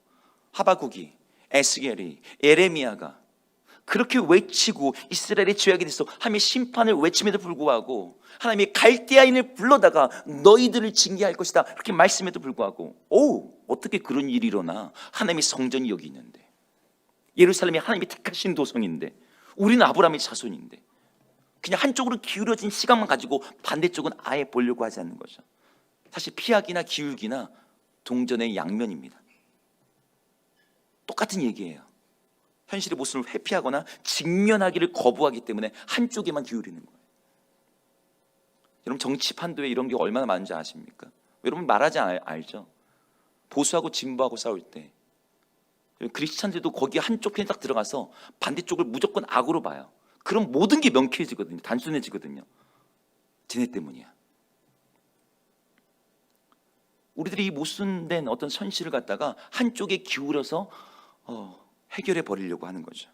하박국이, 에스겔이, 예레미야가 그렇게 외치고 이스라엘의 죄악에 대해서 하나님의 심판을 외침에도 불구하고 하나님이 갈대아인을 불러다가 너희들을 징계할 것이다 그렇게 말씀에도 불구하고 어떻게 그런 일이 일어나? 하나님의 성전이 여기 있는데, 예루살렘이 하나님이 택하신 도성인데, 우리는 아브라함의 자손인데 그냥 한쪽으로 기울어진 시각만 가지고 반대쪽은 아예 보려고 하지 않는 거죠. 사실 피하기나 기울기나 동전의 양면입니다. 똑같은 얘기예요. 현실의 모습을 회피하거나 직면하기를 거부하기 때문에 한쪽에만 기울이는 거예요. 여러분, 정치 판도에 이런 게 얼마나 많은지 아십니까? 여러분 말하지 알죠? 보수하고 진보하고 싸울 때 크리스찬들도 거기 한쪽 편에 딱 들어가서 반대쪽을 무조건 악으로 봐요. 그럼 모든 게 명쾌해지거든요. 단순해지거든요. 쟤네 때문이야. 우리들이 이 모순된 어떤 현실을 갖다가 한쪽에 기울여서 해결해 버리려고 하는 거죠.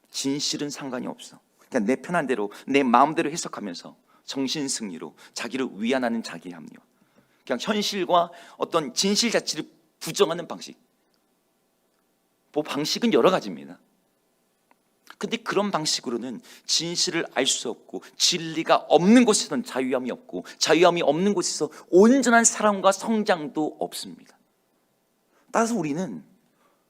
진실은 상관이 없어. 그냥 내 편한 대로 내 마음대로 해석하면서 정신 승리로 자기를 위안하는 자기의 합리화. 그냥 현실과 어떤 진실 자체를 부정하는 방식. 방식은 여러 가지입니다. 근데 그런 방식으로는 진실을 알 수 없고 진리가 없는 곳에서는 자유함이 없고 자유함이 없는 곳에서 온전한 사랑과 성장도 없습니다. 따라서 우리는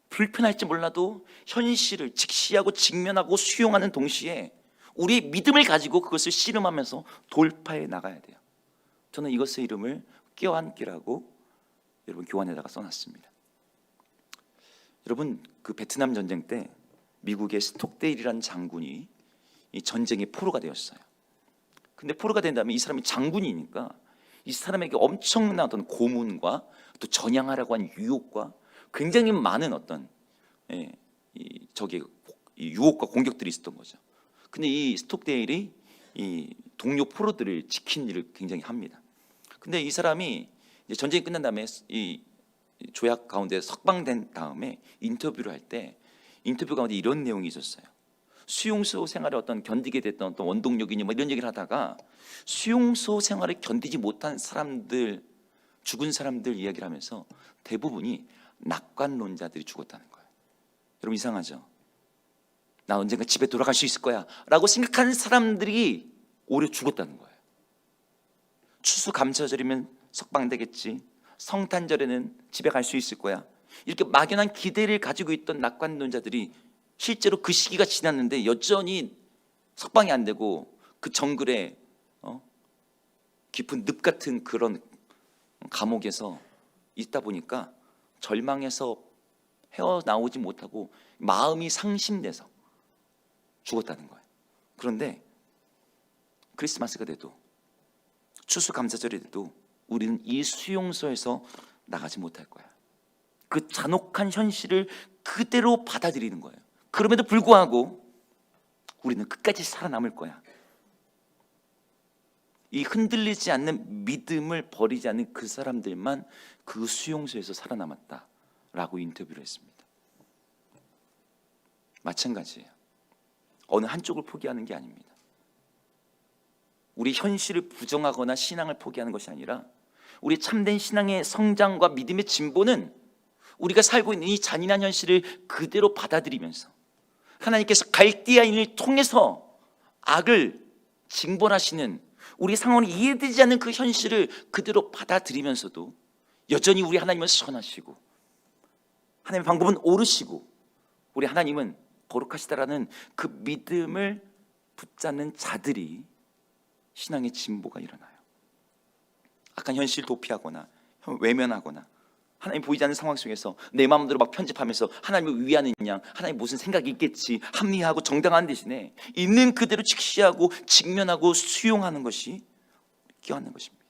불편할지 몰라도 현실을 직시하고 직면하고 수용하는 동시에 우리의 믿음을 가지고 그것을 씨름하면서 돌파해 나가야 돼요. 저는 이것의 이름을 껴안기라고 여러분 교환에다가 써놨습니다. 여러분, 그 베트남 전쟁 때 미국의 스톡데일이라는 장군이 이 전쟁의 포로가 되었어요. 근데 포로가 된 다음에 이 사람이 장군이니까 이 사람에게 엄청난 어떤 고문과 또 전향하라고 하는 유혹과 굉장히 많은 어떤 이 유혹과 공격들이 있었던 거죠. 근데 이 스톡데일이 이 동료 포로들을 지킨 일을 굉장히 합니다. 근데 이 사람이 이제 전쟁이 끝난 다음에 이 조약 가운데 석방된 다음에 인터뷰를 할 때 인터뷰 가운데 이런 내용이 있었어요. 수용소 생활에 어떤 견디게 됐던 어떤 원동력이니 뭐 이런 얘기를 하다가 수용소 생활을 견디지 못한 사람들, 죽은 사람들 이야기를 하면서 대부분이 낙관론자들이 죽었다는 거예요. 여러분 이상하죠? 나 언젠가 집에 돌아갈 수 있을 거야 라고 생각하는 사람들이 오히려 죽었다는 거예요. 추수감사절이면 석방되겠지, 성탄절에는 집에 갈 수 있을 거야, 이렇게 막연한 기대를 가지고 있던 낙관론자들이 실제로 그 시기가 지났는데 여전히 석방이 안 되고 그 정글에 깊은 늪 같은 그런 감옥에서 있다 보니까 절망해서 헤어나오지 못하고 마음이 상심돼서 죽었다는 거예요. 그런데 크리스마스가 돼도 추수감사절이 돼도 우리는 이 수용소에서 나가지 못할 거야. 그 잔혹한 현실을 그대로 받아들이는 거예요. 그럼에도 불구하고 우리는 끝까지 살아남을 거야. 이 흔들리지 않는 믿음을 버리지 않는 그 사람들만 그 수용소에서 살아남았다라고 인터뷰를 했습니다. 마찬가지예요. 어느 한쪽을 포기하는 게 아닙니다. 우리 현실을 부정하거나 신앙을 포기하는 것이 아니라 우리 참된 신앙의 성장과 믿음의 진보는 우리가 살고 있는 이 잔인한 현실을 그대로 받아들이면서 하나님께서 갈대아인을 통해서 악을 징벌하시는 우리 상황이 이해되지 않는 그 현실을 그대로 받아들이면서도 여전히 우리 하나님은 선하시고 하나님의 방법은 옳으시고 우리 하나님은 거룩하시다라는 그 믿음을 붙잡는 자들이 신앙의 진보가 일어나요. 악한 현실을 도피하거나 외면하거나 하나님 보이지 않는 상황 속에서 내 마음대로 막 편집하면서 하나님을 위하는 양, 하나님 무슨 생각이 있겠지 합리화하고 정당한 대신에 있는 그대로 직시하고 직면하고 수용하는 것이 껴안는 것입니다.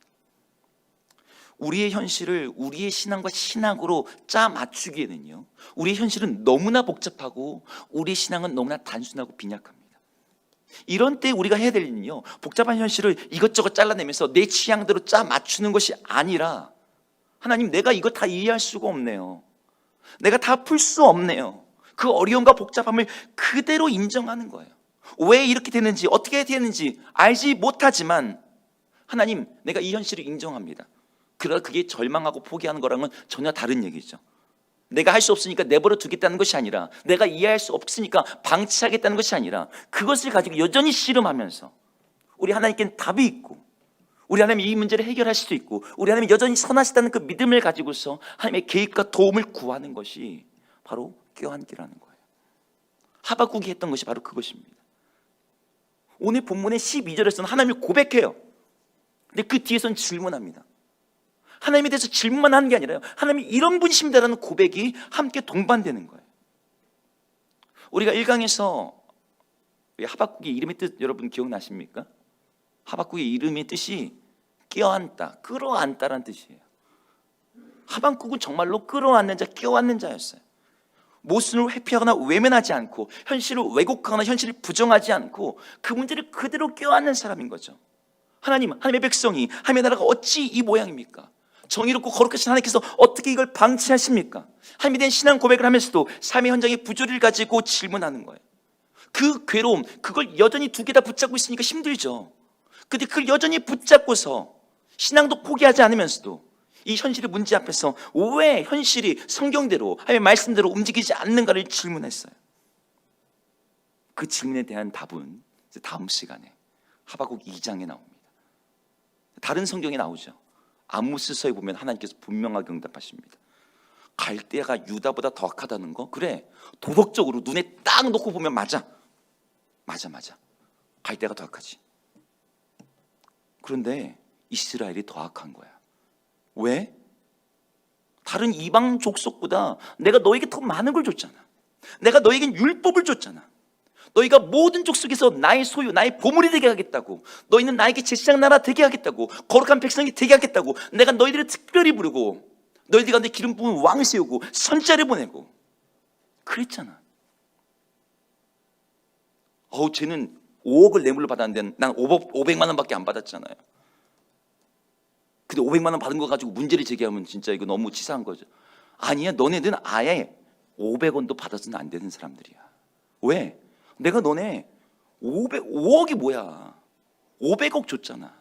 우리의 현실을 우리의 신앙과 신학으로 짜 맞추기에는요, 우리의 현실은 너무나 복잡하고 우리의 신앙은 너무나 단순하고 빈약합니다. 이런 때 우리가 해야 될 일은요, 복잡한 현실을 이것저것 잘라내면서 내 취향대로 짜 맞추는 것이 아니라 하나님, 내가 이거 다 이해할 수가 없네요. 내가 다 풀 수 없네요. 그 어려움과 복잡함을 그대로 인정하는 거예요. 왜 이렇게 되는지, 어떻게 되는지 알지 못하지만 하나님, 내가 이 현실을 인정합니다. 그러나 그게 절망하고 포기하는 거랑은 전혀 다른 얘기죠. 내가 할 수 없으니까 내버려 두겠다는 것이 아니라, 내가 이해할 수 없으니까 방치하겠다는 것이 아니라, 그것을 가지고 여전히 씨름하면서 우리 하나님께는 답이 있고 우리 하나님이 이 문제를 해결하실 수 있고 우리 하나님이 여전히 선하시다는 그 믿음을 가지고서 하나님의 계획과 도움을 구하는 것이 바로 껴안기라는 거예요. 하박국이 했던 것이 바로 그것입니다. 오늘 본문의 12절에서는 하나님을 고백해요. 근데 그 뒤에서는 질문합니다. 하나님에 대해서 질문만 하는 게 아니라요, 하나님이 이런 분이십니다라는 고백이 함께 동반되는 거예요. 우리가 1강에서 하박국의 이름의 뜻 여러분 기억나십니까? 하박국의 이름의 뜻이 껴안다, 끌어안다라는 뜻이에요. 하박국은 정말로 끌어안는 자, 껴안는 자였어요. 모순을 회피하거나 외면하지 않고 현실을 왜곡하거나 현실을 부정하지 않고 그 문제를 그대로 껴안는 사람인 거죠. 하나님, 하나님의 백성이, 하나님의 나라가 어찌 이 모양입니까? 정의롭고 거룩하신 하나님께서 어떻게 이걸 방치하십니까? 하나님에 대한 신앙 고백을 하면서도 삶의 현장의 부조리를 가지고 질문하는 거예요. 그 괴로움, 그걸 여전히 두 개 다 붙잡고 있으니까 힘들죠. 근데 그걸 여전히 붙잡고서 신앙도 포기하지 않으면서도 이 현실의 문제 앞에서 왜 현실이 성경대로, 하나님의 말씀대로 움직이지 않는가를 질문했어요. 그 질문에 대한 답은 다음 시간에 하박국 2장에 나옵니다. 다른 성경에 나오죠. 아모스서에 보면 하나님께서 분명하게 응답하십니다. 갈대아가 유다보다 더 악하다는 거, 그래, 도덕적으로 눈에 딱 놓고 보면 맞아. 갈대아가 더 악하지. 그런데 이스라엘이 더 악한 거야. 왜? 다른 이방 족속보다 내가 너에게 더 많은 걸 줬잖아. 내가 너에겐 율법을 줬잖아. 너희가 모든 족속에서 나의 소유, 나의 보물이 되게 하겠다고, 너희는 나에게 제사장 나라 되게 하겠다고, 거룩한 백성이 되게 하겠다고 내가 너희들을 특별히 부르고 너희들 가운데 기름 부은 왕을 세우고 선자를 보내고 그랬잖아. 쟤는 5억을 뇌물로 받았는데 난 500만 원밖에 안 받았잖아요. 근데 500만 원 받은 거 가지고 문제를 제기하면 진짜 이거 너무 치사한 거죠. 아니야, 너네들은 아예 500원도 받아서는 안 되는 사람들이야. 왜? 내가 너네 5억이 뭐야? 500억 줬잖아.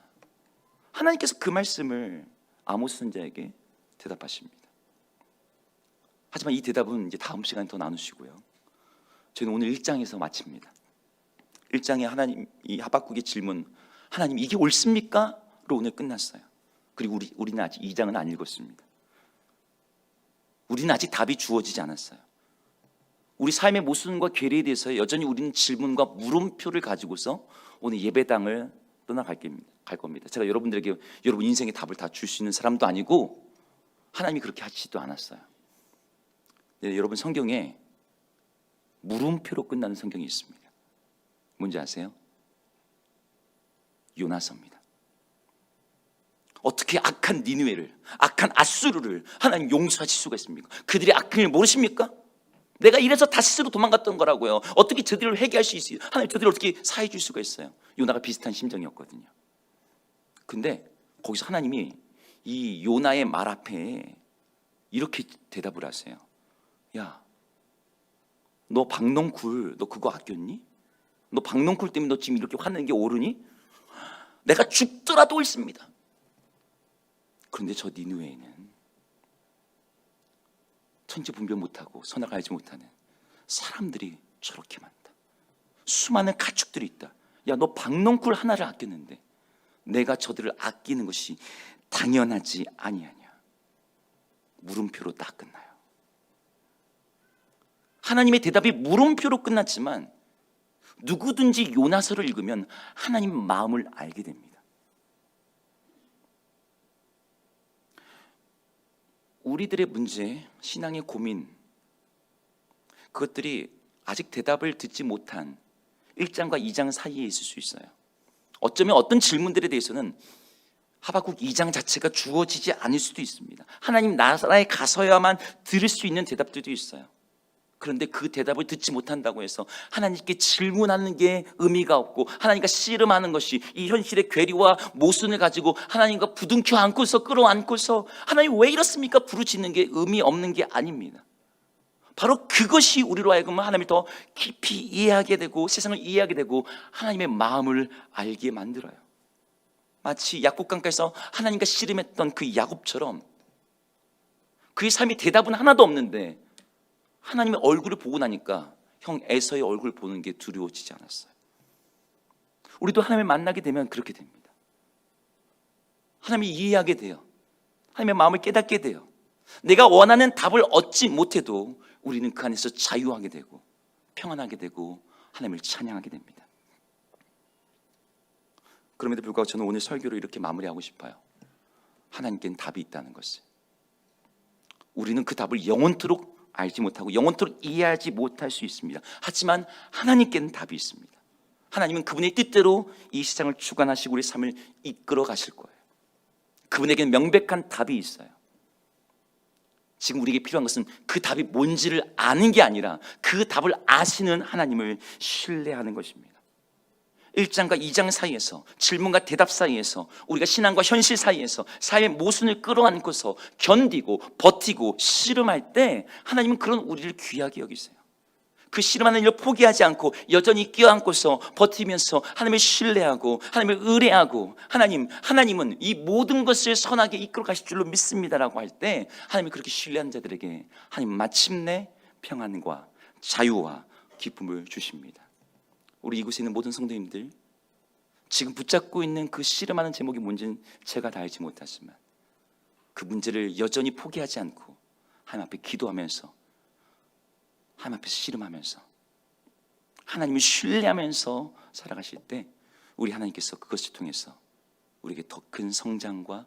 하나님께서 그 말씀을 아모스 선지자에게 대답하십니다. 하지만 이 대답은 이제 다음 시간에 더 나누시고요. 저는 오늘 1장에서 마칩니다. 1장에 하나님 이 하박국의 질문, 하나님 이게 옳습니까? 로 오늘 끝났어요. 그리고 우리는 아직 2장은 안 읽었습니다. 우리는 아직 답이 주어지지 않았어요. 우리 삶의 모순과 괴리에 대해서 여전히 우리는 질문과 물음표를 가지고서 오늘 예배당을 떠나갈 겁니다. 제가 여러분들에게 여러분 인생의 답을 다 줄 수 있는 사람도 아니고 하나님이 그렇게 하시지도 않았어요. 네, 여러분 성경에 물음표로 끝나는 성경이 있습니다. 뭔지 아세요? 요나서입니다. 어떻게 악한 니느웨를, 악한 아수르를 하나님 용서하실 수가 있습니까? 그들의 악행을 모르십니까? 내가 이래서 다시스로 도망갔던 거라고요. 어떻게 저들을 회개할 수 있어요? 하나님 저들을 어떻게 사해 줄 수가 있어요? 요나가 비슷한 심정이었거든요. 근데 거기서 하나님이 이 요나의 말 앞에 이렇게 대답을 하세요. 야, 너 박넝쿨 너 그거 아꼈니? 너 박넝쿨 때문에 너 지금 이렇게 화내는 게 옳으니? 내가 죽더라도 옳습니다. 그런데 저 니느웨에는 천지분별 못하고 선악을 알지 못하는 사람들이 저렇게 많다. 수많은 가축들이 있다. 야, 너 박넝쿨 하나를 아꼈는데 내가 저들을 아끼는 것이 당연하지 아니하냐. 물음표로 딱 끝나요. 하나님의 대답이 물음표로 끝났지만 누구든지 요나서를 읽으면 하나님 마음을 알게 됩니다. 우리들의 문제, 신앙의 고민, 그것들이 아직 대답을 듣지 못한 1장과 2장 사이에 있을 수 있어요. 어쩌면 어떤 질문들에 대해서는 하박국 2장 자체가 주어지지 않을 수도 있습니다. 하나님 나라에 가서야만 들을 수 있는 대답들도 있어요. 그런데 그 대답을 듣지 못한다고 해서 하나님께 질문하는 게 의미가 없고 하나님과 씨름하는 것이 이 현실의 괴리와 모순을 가지고 하나님과 부둥켜 안고서 끌어안고서 하나님 왜 이렇습니까? 부르짖는 게 의미 없는 게 아닙니다. 바로 그것이 우리로 하여금 하나님을 더 깊이 이해하게 되고 세상을 이해하게 되고 하나님의 마음을 알게 만들어요. 마치 야곱강가에서 하나님과 씨름했던 그 야곱처럼 그의 삶이 대답은 하나도 없는데 하나님의 얼굴을 보고 나니까 형 에서의 얼굴 보는 게 두려워지지 않았어요. 우리도 하나님을 만나게 되면 그렇게 됩니다. 하나님을 이해하게 돼요. 하나님의 마음을 깨닫게 돼요. 내가 원하는 답을 얻지 못해도 우리는 그 안에서 자유하게 되고 평안하게 되고 하나님을 찬양하게 됩니다. 그럼에도 불구하고 저는 오늘 설교를 이렇게 마무리하고 싶어요. 하나님께는 답이 있다는 것을. 우리는 그 답을 영원토록 알지 못하고 영원토록 이해하지 못할 수 있습니다. 하지만 하나님께는 답이 있습니다. 하나님은 그분의 뜻대로 이 세상을 주관하시고 우리 삶을 이끌어 가실 거예요. 그분에게는 명백한 답이 있어요. 지금 우리에게 필요한 것은 그 답이 뭔지를 아는 게 아니라 그 답을 아시는 하나님을 신뢰하는 것입니다. 1장과 2장 사이에서 질문과 대답 사이에서 우리가 신앙과 현실 사이에서 삶의 모순을 끌어안고서 견디고 버티고 씨름할 때 하나님은 그런 우리를 귀하게 여기세요. 그 씨름하는 일을 포기하지 않고 여전히 끼어안고서 버티면서 하나님을 신뢰하고 하나님을 의뢰하고 하나님은 이 모든 것을 선하게 이끌어 가실 줄로 믿습니다라고 할 때 하나님이 그렇게 신뢰한 자들에게 하나님 마침내 평안과 자유와 기쁨을 주십니다. 우리 이곳에 있는 모든 성도님들, 지금 붙잡고 있는 그 씨름하는 제목이 뭔지는 제가 다 알지 못하지만 그 문제를 여전히 포기하지 않고 하나님 앞에 기도하면서 하나님 앞에서 씨름하면서 하나님을 신뢰하면서 살아가실 때 우리 하나님께서 그것을 통해서 우리에게 더 큰 성장과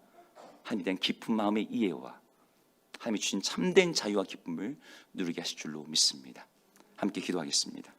하나님에 대한 깊은 마음의 이해와 하나님이 주신 참된 자유와 기쁨을 누리게 하실 줄로 믿습니다. 함께 기도하겠습니다.